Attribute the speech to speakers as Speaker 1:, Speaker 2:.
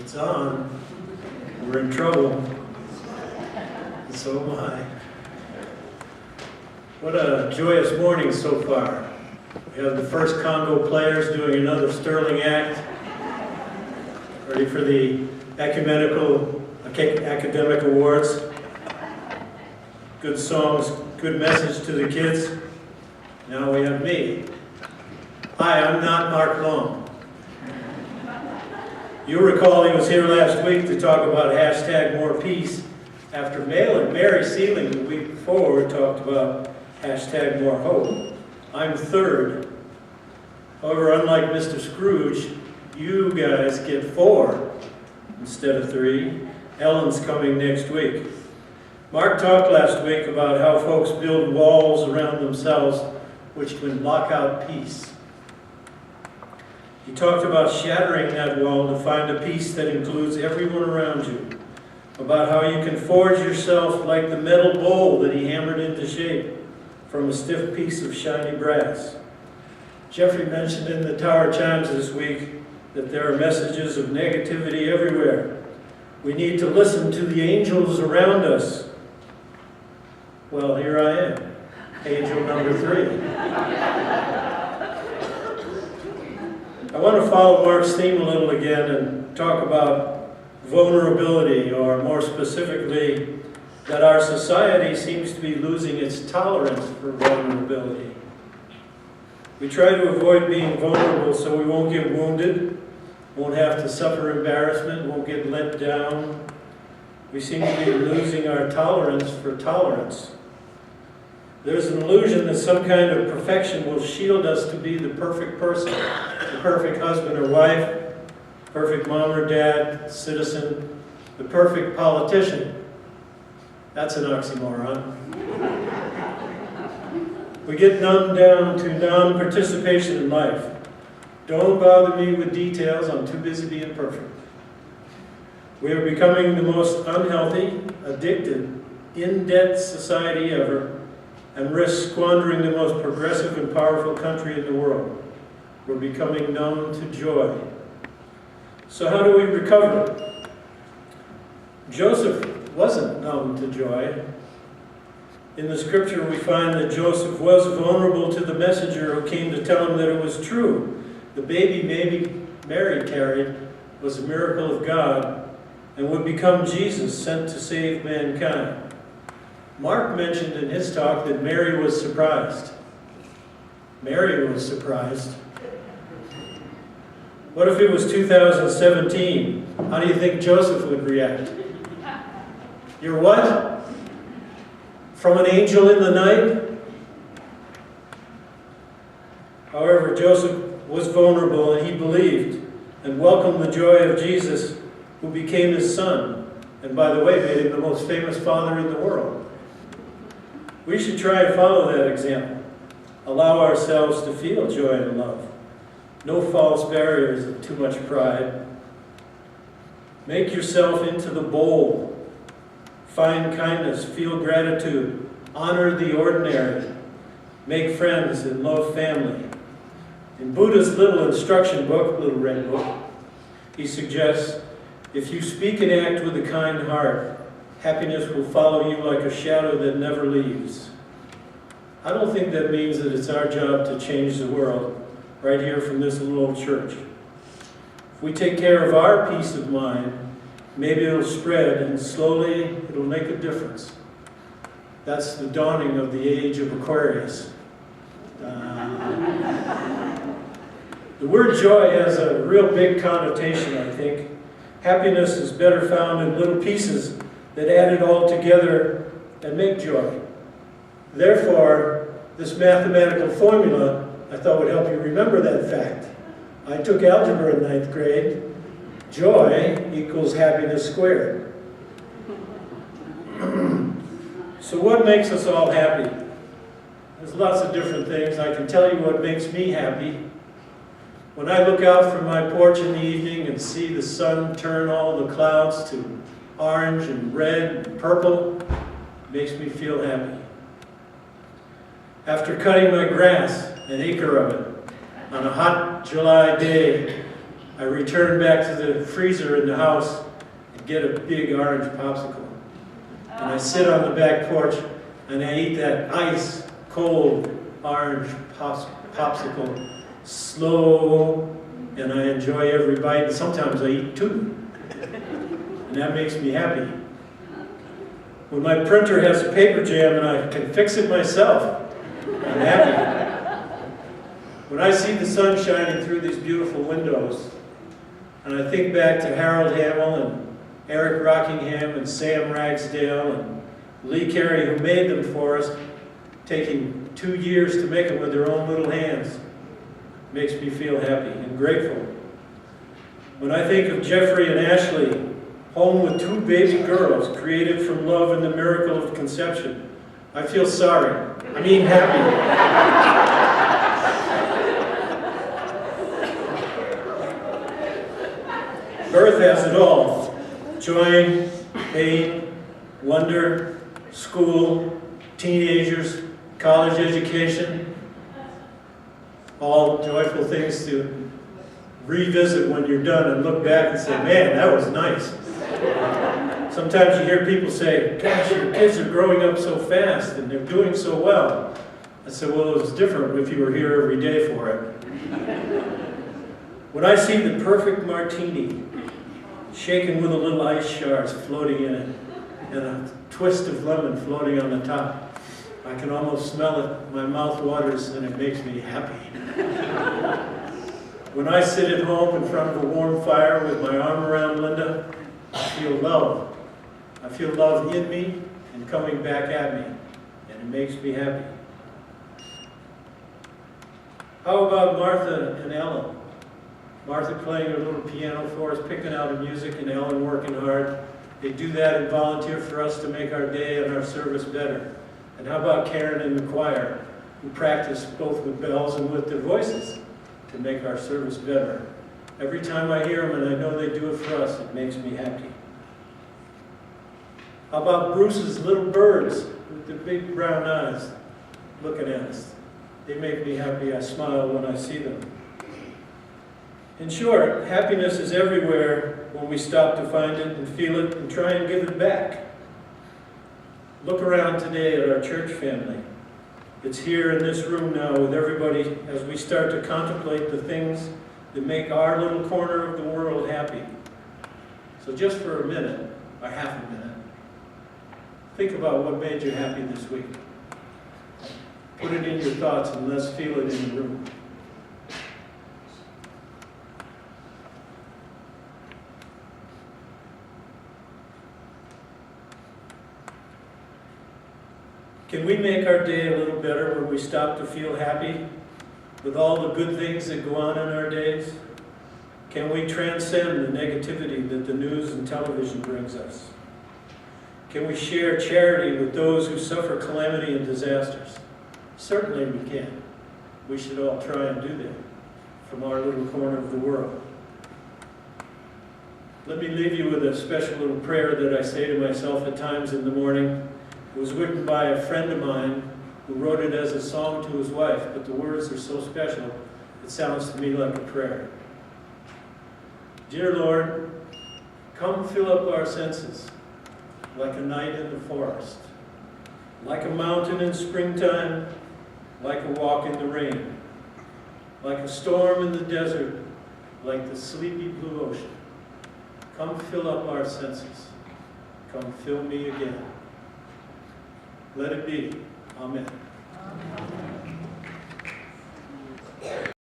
Speaker 1: It's on. We're in trouble. And so am I. What a joyous morning so far. We have the first Congo players doing another sterling act. Ready for the academic awards. Good songs, good message to the kids. Now we have me. Hi, I'm not Mark Long. You'll recall he was here last week to talk about hashtag more peace after Mary Sealing the week before talked about hashtag more hope. I'm third. However, unlike Mr. Scrooge, you guys get 4 instead of 3. Ellen's coming next week. Mark talked last week about how folks build walls around themselves which can block out peace. He talked about shattering that wall to find a peace that includes everyone around you, about how you can forge yourself like the metal bowl that he hammered into shape from a stiff piece of shiny brass. Jeffrey mentioned in the Tower Chimes this week that there are messages of negativity everywhere. We need to listen to the angels around us. Well, here I am, angel number 3. I want to follow Mark's theme a little again and talk about vulnerability, or more specifically, that our society seems to be losing its tolerance for vulnerability. We try to avoid being vulnerable so we won't get wounded, won't have to suffer embarrassment, won't get let down. We seem to be losing our tolerance for tolerance. There's an illusion that some kind of perfection will shield us to be the perfect person, the perfect husband or wife, perfect mom or dad, citizen, the perfect politician. That's an oxymoron. We get numbed down to non-participation in life. Don't bother me with details, I'm too busy being perfect. We are becoming the most unhealthy, addicted, in-debt society ever, and risk squandering the most progressive and powerful country in the world. We're becoming numb to joy. So how do we recover? Joseph wasn't numb to joy. In the scripture we find that Joseph was vulnerable to the messenger who came to tell him that it was true. The baby Mary carried was a miracle of God and would become Jesus sent to save mankind. Mark mentioned in his talk that Mary was surprised. Mary was surprised. What if it was 2017? How do you think Joseph would react? You're what? From an angel in the night? However, Joseph was vulnerable and he believed and welcomed the joy of Jesus, who became his son, and by the way, made him the most famous father in the world. We should try and follow that example. Allow ourselves to feel joy and love. No false barriers of too much pride. Make yourself into the bowl. Find kindness, feel gratitude, honor the ordinary. Make friends and love family. In Buddha's little instruction book, little red book, he suggests, if you speak and act with a kind heart, happiness will follow you like a shadow that never leaves. I don't think that means that it's our job to change the world right here from this little old church. If we take care of our peace of mind, maybe it'll spread and slowly it'll make a difference. That's the dawning of the age of Aquarius. The word joy has a real big connotation, I think. Happiness is better found in little pieces that add it all together and make joy. Therefore, this mathematical formula I thought would help you remember that fact. I took algebra in 9th grade. Joy equals happiness squared. So what makes us all happy? There's lots of different things. I can tell you what makes me happy. When I look out from my porch in the evening and see the sun turn all the clouds to orange and red and purple, it makes me feel happy. After cutting my grass, an acre of it, on a hot July day, I return back to the freezer in the house and get a big orange popsicle. And I sit on the back porch and I eat that ice cold orange popsicle, slow, and I enjoy every bite. And sometimes I eat two. And that makes me happy. When my printer has a paper jam and I can fix it myself, I'm happy. When I see the sun shining through these beautiful windows, and I think back to Harold Hamill and Eric Rockingham and Sam Ragsdale and Lee Carey, who made them for us, taking 2 years to make them with their own little hands, makes me feel happy and grateful. When I think of Jeffrey and Ashley, home with 2 baby girls created from love and the miracle of conception, I feel sorry. I mean happy. Birth has it all. Joy, pain, wonder, school, teenagers, college education, all joyful things to revisit when you're done and look back and say, man, that was nice. Sometimes you hear people say, gosh, your kids are growing up so fast and they're doing so well. I said, well, it was different if you were here every day for it. When I see the perfect martini, shaken with a little ice shards floating in it, and a twist of lemon floating on the top, I can almost smell it. My mouth waters and it makes me happy. When I sit at home in front of a warm fire with my arm around Linda, I feel love. I feel love in me and coming back at me, and it makes me happy. How about Martha and Ellen? Martha playing her little piano for us, picking out the music, and Ellen working hard. They do that and volunteer for us to make our day and our service better. And how about Karen and the choir, who practice both with bells and with their voices to make our service better. Every time I hear them, and I know they do it for us, it makes me happy. How about Bruce's little birds with the big brown eyes looking at us? They make me happy. I smile when I see them. In short, happiness is everywhere when we stop to find it and feel it and try and give it back. Look around today at our church family. It's here in this room now with everybody as we start to contemplate the things that make our little corner of the world happy. So just for a minute, or half a minute, think about what made you happy this week. Put it in your thoughts and let's feel it in the room. Can we make our day a little better when we stop to feel happy with all the good things that go on in our days? Can we transcend the negativity that the news and television brings us? Can we share charity with those who suffer calamity and disasters? Certainly we can. We should all try and do that from our little corner of the world. Let me leave you with a special little prayer that I say to myself at times in the morning. It was written by a friend of mine who wrote it as a song to his wife, but the words are so special, it sounds to me like a prayer. Dear Lord, come fill up our senses like a night in the forest, like a mountain in springtime, like a walk in the rain, like a storm in the desert, like the sleepy blue ocean. Come fill up our senses. Come fill me again. Let it be. Amen.